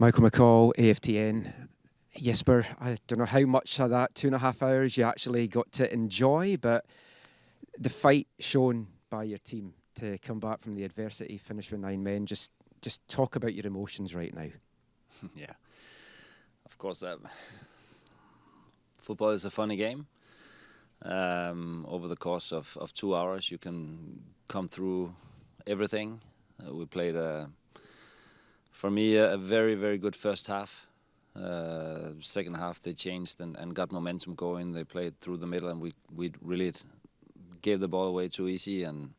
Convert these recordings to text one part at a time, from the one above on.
Michael McCall, AFTN. Jesper, I don't know how much of that 2.5 hours you actually got to enjoy, but the fight shown by your team to come back from the adversity, finish with 9 men, just talk about your emotions right now. Yeah, of course, football is a funny game. Over the course of 2 hours, you can come through everything. We played, for me, a very, very good first half. Second half, they changed and got momentum going. They played through the middle, and we really gave the ball away too easy. And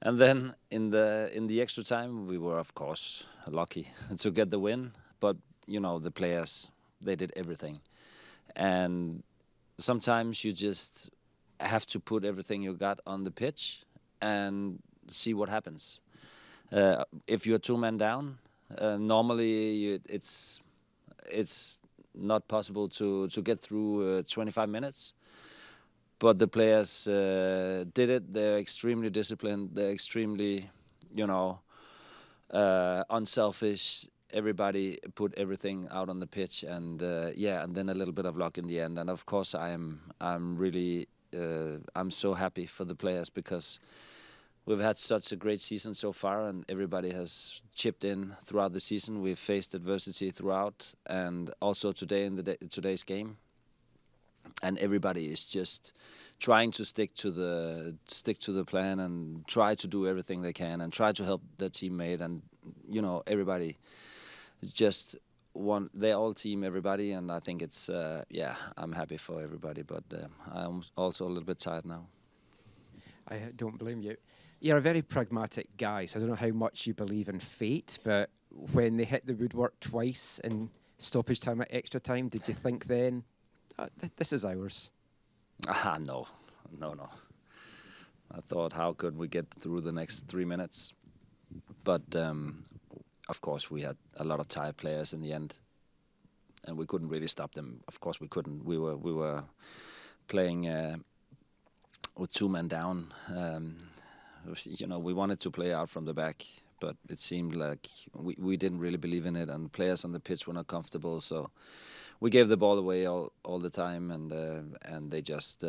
then in the extra time, we were of course lucky to get the win. But the players, they did everything, and sometimes you just have to put everything you got on the pitch and see what happens. If you're 2 men down, normally it's not possible to get through 25 minutes. But the players did it. They're extremely disciplined. They're extremely, unselfish. Everybody put everything out on the pitch, and and then a little bit of luck in the end. And of course, I'm really I'm so happy for the players because we've had such a great season so far, and everybody has chipped in throughout the season. We've faced adversity throughout, and also today in today's game. And everybody is just trying to stick to the plan and try to do everything they can and try to help their teammate. And everybody just they all team everybody, and I think it's I'm happy for everybody, but I'm also a little bit tired now. I don't blame you. You're a very pragmatic guy, so I don't know how much you believe in fate, but when they hit the woodwork twice in stoppage time at extra time, did you think then, this is ours? No. I thought, how could we get through the next 3 minutes? But of course, we had a lot of tired players in the end, and we couldn't really stop them. Of course, we couldn't. We were playing with 2 men down. We wanted to play out from the back, but it seemed like we didn't really believe in it, and players on the pitch were not comfortable. So we gave the ball away all the time, and they just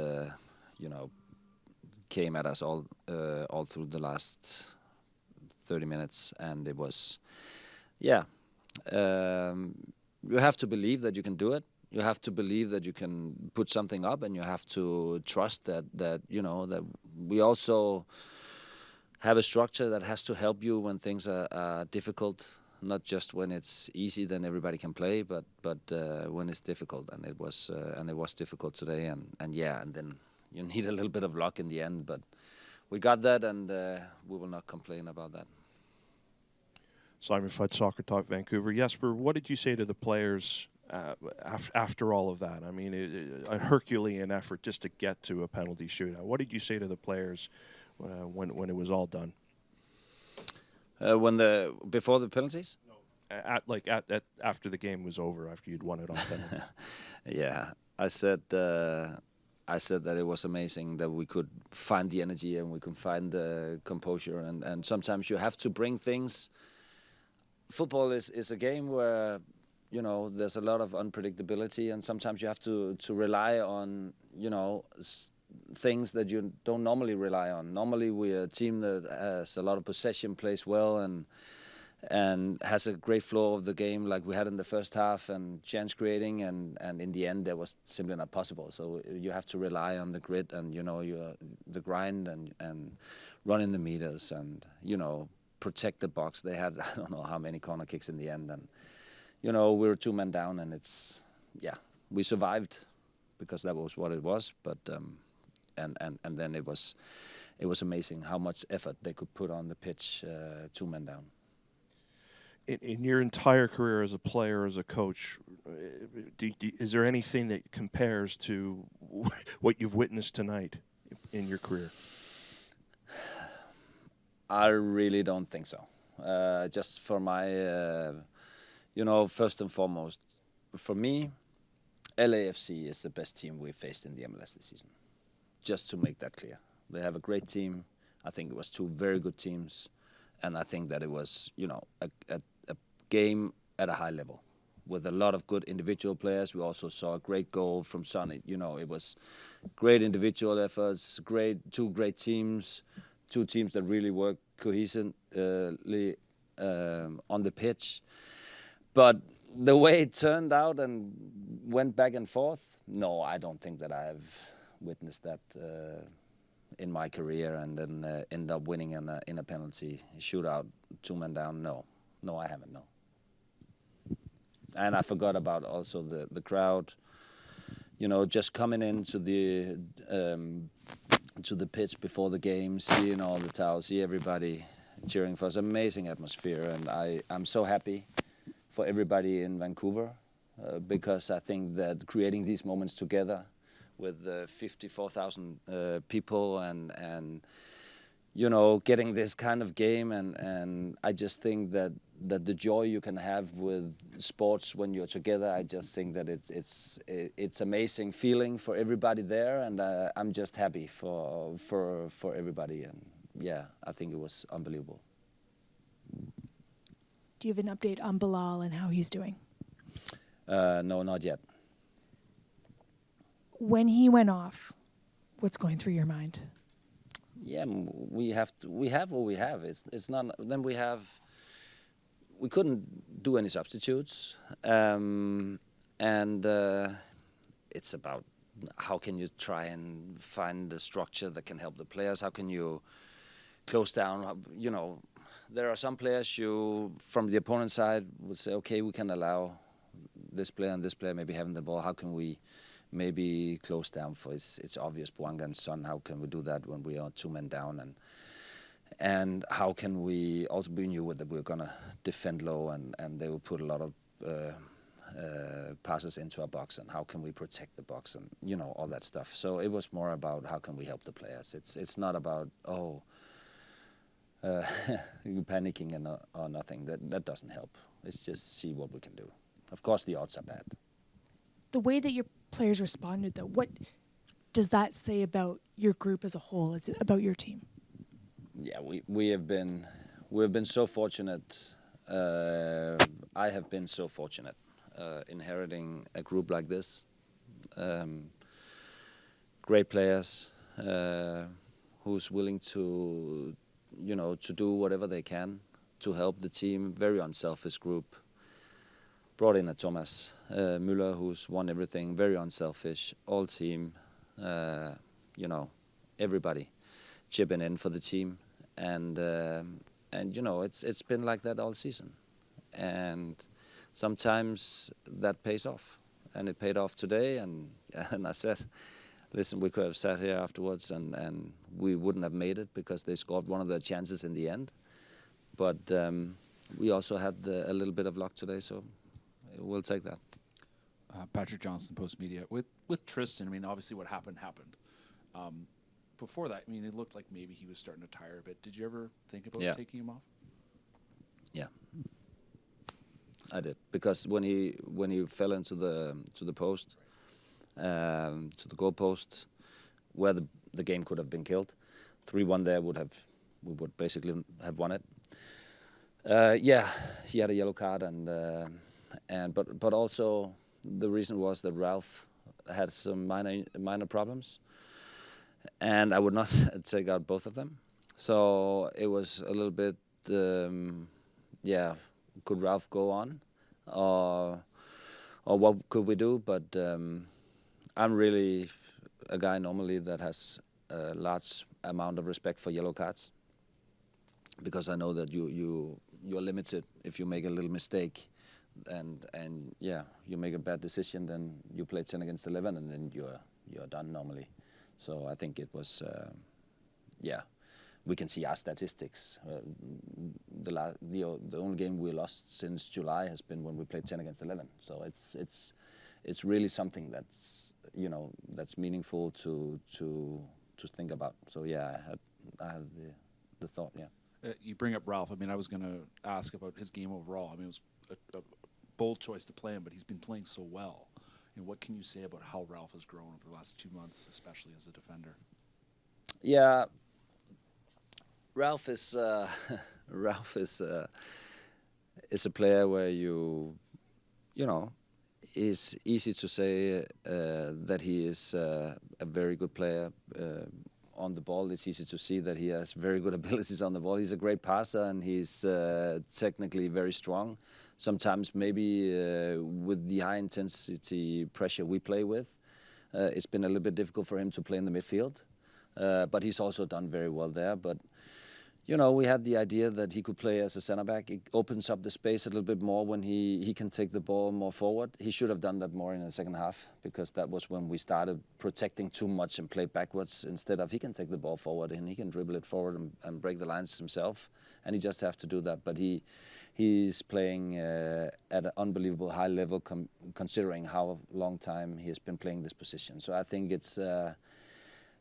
came at us all through the last 30 minutes, and it was you have to believe that you can do it. You have to believe that you can put something up, and you have to trust that that we also have a structure that has to help you when things are difficult. Not just when it's easy, then everybody can play, but when it's difficult, and it was difficult today, and then you need a little bit of luck in the end, but we got that, and we will not complain about that. Simon Fudd, Soccer Talk Vancouver. Jesper, what did you say to the players after all of that? I mean, a Herculean effort just to get to a penalty shootout. What did you say to the players when it was all done? Before the penalties? No. After the game was over, after you'd won it on penalty. Yeah, I said that it was amazing that we could find the energy and we could find the composure, and sometimes you have to bring things. Football is a game where there's a lot of unpredictability, and sometimes you have to rely on things that you don't normally rely on. Normally we're a team that has a lot of possession, plays well, and has a great flow of the game like we had in the first half, and chance creating, and in the end that was simply not possible. So you have to rely on the grit and the grind and running the meters and protect the box. They had I don't know how many corner kicks in the end, and we were 2 men down, and we survived because that was what it was, but and then it was amazing how much effort they could put on the pitch, 2 men down. In your entire career as a player, as a coach, is there anything that compares to what you've witnessed tonight in your career? I really don't think so. Just for my, first and foremost, for me, LAFC is the best team we've faced in the MLS this season. Just to make that clear. They have a great team. I think it was 2 very good teams. And I think that it was, a game at a high level, with a lot of good individual players. We also saw a great goal from Son. It was great individual efforts, two great teams, two teams that really work cohesively on the pitch. But the way it turned out and went back and forth, no, I don't think that I've witnessed that in my career, and then end up winning in a penalty shootout, 2 men down. No, I haven't. No. And I forgot about also the crowd. Just coming into the pitch before the game, seeing all the towels, see everybody cheering for us. Amazing atmosphere, and I'm so happy for everybody in Vancouver because I think that creating these moments together with 54,000 people and getting this kind of game, and I just think that the joy you can have with sports when you're together, I just think that it's amazing feeling for everybody there, and I'm just happy for everybody, and yeah, I think it was unbelievable. Do you have an update on Bilal and how he's doing? No, not yet. When he went off, what's going through your mind? Yeah, we have what we have. It's not. Then we couldn't do any substitutes, and it's about how can you try and find the structure that can help the players. How can you close down? There are some players you from the opponent side would say, okay, we can allow this player and this player maybe having the ball. How can we maybe close down for it's obvious Bouanga and Son? How can we do that when we are 2 men down? And how can we also be knew that we're gonna defend low and they will put a lot of passes into our box, and how can we protect the box, and all that stuff. So it was more about how can we help the players. It's not about panicking or nothing. That doesn't help. It's just see what we can do. Of course, the odds are bad. The way that your players responded, though, what does that say about your group as a whole? It's about your team. Yeah, we've been so fortunate. I have been so fortunate inheriting a group like this. Great players who's willing to do whatever they can to help the team. Very unselfish group. Brought in a Thomas Müller who's won everything. Very unselfish. All team. Everybody chipping in for the team. And it's been like that all season, and sometimes that pays off, and it paid off today. And I said, listen, we could have sat here afterwards and we wouldn't have made it because they scored one of their chances in the end. But we also had a little bit of luck today, so we'll take that. Patrick Johnson, Post Media. With Tristan, obviously what happened. Before that, it looked like maybe he was starting to tire a bit. Did you ever think about taking him off? Yeah, I did, because when he fell into the post, to the goal post, where the game could have been killed, 3-1 there we would basically have won it. He had a yellow card, but also the reason was that Ralph had some minor problems. And I would not take out both of them. So it was a little bit, could Ralph go on? Or what could we do? But I'm really a guy normally that has a large amount of respect for yellow cards, because I know that you're limited if you make a little mistake and you make a bad decision, then you play 10 against 11 and then you're done normally. So I think it was, we can see our statistics. The only game we lost since July has been when we played 10 against 11. So it's really something that's that's meaningful to think about. So I had the thought. Yeah. You bring up Ralph. I was going to ask about his game overall. It was a bold choice to play him, but he's been playing so well. What can you say about how Ralph has grown over the last 2 months, especially as a defender? Yeah, Ralph is is a player where you know, it's easy to say that he is a very good player on the ball. It's easy to see that he has very good abilities on the ball. He's a great passer and he's technically very strong. Sometimes maybe with the high intensity pressure we play with, it's been a little bit difficult for him to play in the midfield. But he's also done very well there. But you know, we had the idea that he could play as a center back. It opens up the space a little bit more when he can take the ball more forward. He should have done that more in the second half, because that was when we started protecting too much and played backwards instead of he can take the ball forward and he can dribble it forward and break the lines himself. And he just have to do that. But he's playing at an unbelievable high level considering how long time he has been playing this position. So I think it's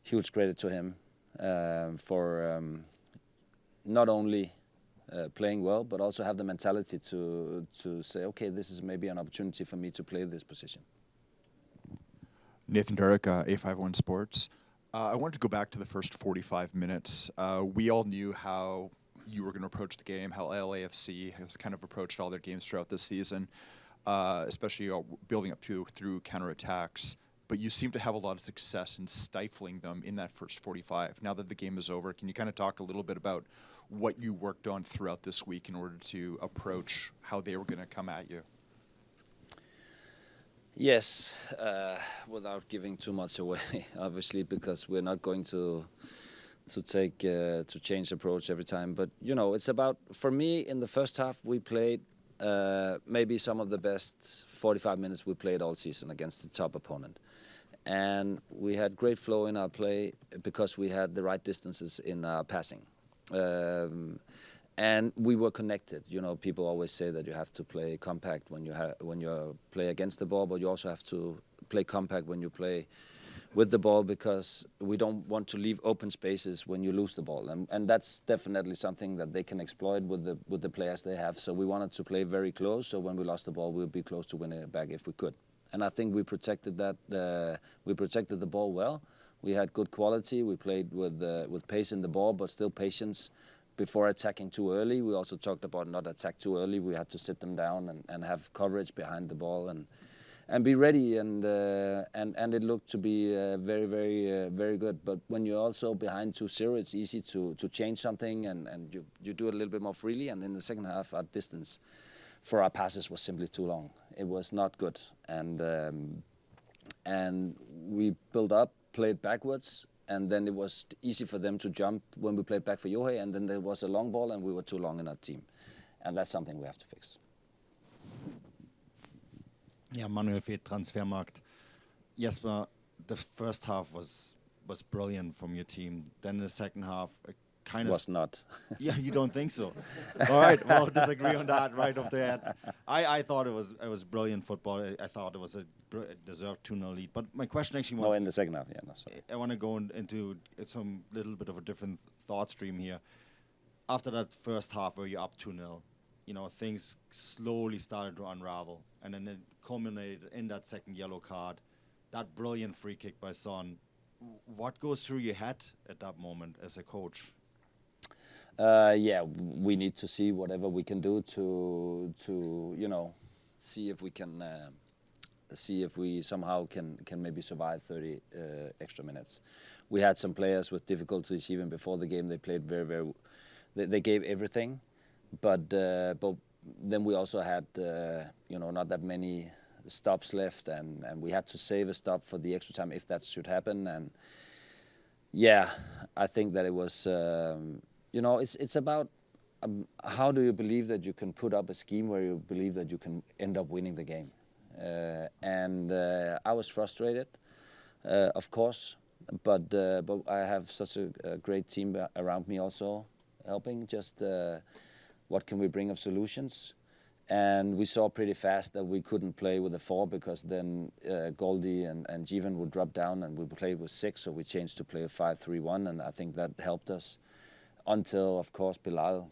huge credit to him for not only playing well, but also have the mentality to say, okay, this is maybe an opportunity for me to play this position. Nathan Darrick, A51 Sports. I wanted to go back to the first 45 minutes. We all knew how you were going to approach the game, how LAFC has kind of approached all their games throughout this season, especially building up through counterattacks. But you seem to have a lot of success in stifling them in that first 45. Now that the game is over, can you kind of talk a little bit about what you worked on throughout this week in order to approach how they were going to come at you? Yes, without giving too much away, obviously, because we're not going to change approach every time. But you know, it's about, for me, in the first half we played maybe some of the best 45 minutes we played all season against the top opponent. And we had great flow in our play because we had the right distances in our passing. And we were connected. You know, people always say that you have to play compact when you play against the ball, but you also have to play compact when you play with the ball, because we don't want to leave open spaces when you lose the ball. And that's definitely something that they can exploit with the players they have. So we wanted to play very close, so when we lost the ball, we would be close to winning it back if we could. And I think we protected that. We protected the ball well. We had good quality. We played with pace in the ball, but still patience before attacking too early. We also talked about not attack too early. We had to sit them down and have coverage behind the ball and be ready. And it looked to be very good. But when you're also behind 2-0, it's easy to change something and you do it a little bit more freely. And in the second half, our distance for our passes was simply too long. It was not good. And we built up, played backwards, and then it was easy for them to jump when we played back for Johe, and then there was a long ball and we were too long in our team. And that's something we have to fix. Yeah, Manuel Feth, Transfermarkt. Jesper, the first half was brilliant from your team. Then the second half kind of... Was not. Yeah, you don't think so? All right, well, disagree on that right off the bat. I thought it was brilliant football. I thought it was a deserved 2-0 lead. But my question actually was... No, in the second half, yeah. No, sorry. I want to go into some little bit of a different thought stream here. After that first half where you're up 2-0, you know, things slowly started to unravel. And then it culminated in that second yellow card, that brilliant free kick by Son. What goes through your head at that moment as a coach? Yeah, we need to see whatever we can do to you know, see if we can see if we somehow can maybe survive 30 extra minutes. We had some players with difficulties even before the game. They played very they gave everything, but then we also had you know, not that many stops left, and we had to save a stop for the extra time if that should happen. And yeah, I think that it was you know, it's about how do you believe that you can put up a scheme where you believe that you can end up winning the game. And I was frustrated, of course, but I have such a great team around me also helping. Just what can we bring of solutions? And we saw pretty fast that we couldn't play with a 4, because then Goldie and Jivan would drop down and we played with 6, so we changed to play a 5-3-1, and I think that helped us until, of course, Bilal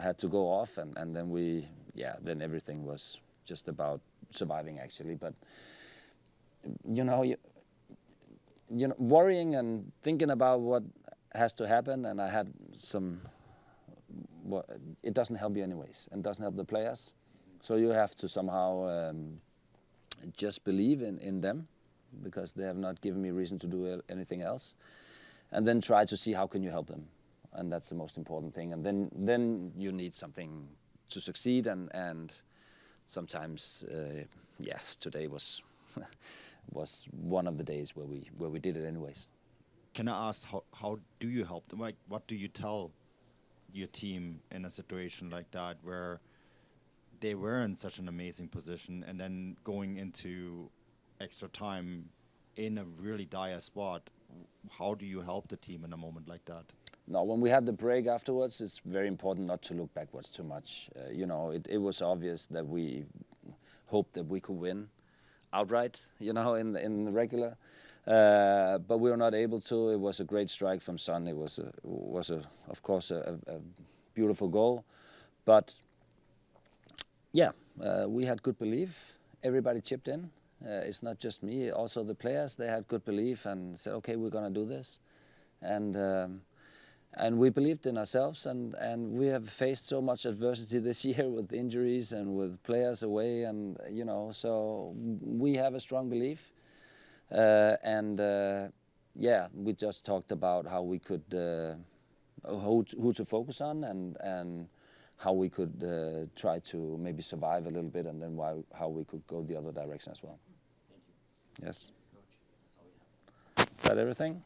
had to go off, and then then everything was just about surviving, actually. But you know, worrying and thinking about what has to happen, and I had it doesn't help you anyways, and doesn't help the players. So you have to somehow just believe in them, because they have not given me reason to do anything else, and then try to see how can you help them, and that's the most important thing. And then you need something to succeed, and sometimes yes, today was was one of the days where we did it anyways. Can I ask, how do you help them? Like, what do you tell your team in a situation like that, where they were in such an amazing position and then going into extra time in a really dire spot? How do you help the team in a moment like that? No, when we had the break afterwards, it's very important not to look backwards too much. You know, it was obvious that we hoped that we could win outright, you know, in the regular, but we were not able to. It was a great strike from Son. It was of course a beautiful goal, but yeah, we had good belief. Everybody chipped in. It's not just me. Also the players, they had good belief and said, okay, we're gonna do this, and we believed in ourselves, and we have faced so much adversity this year with injuries and with players away, and you know, so we have a strong belief, yeah, we just talked about how we could who to focus on, and how we could try to maybe survive a little bit, and then how we could go the other direction as well. Thank you. Yes. Coach, that's all we have. Is that everything?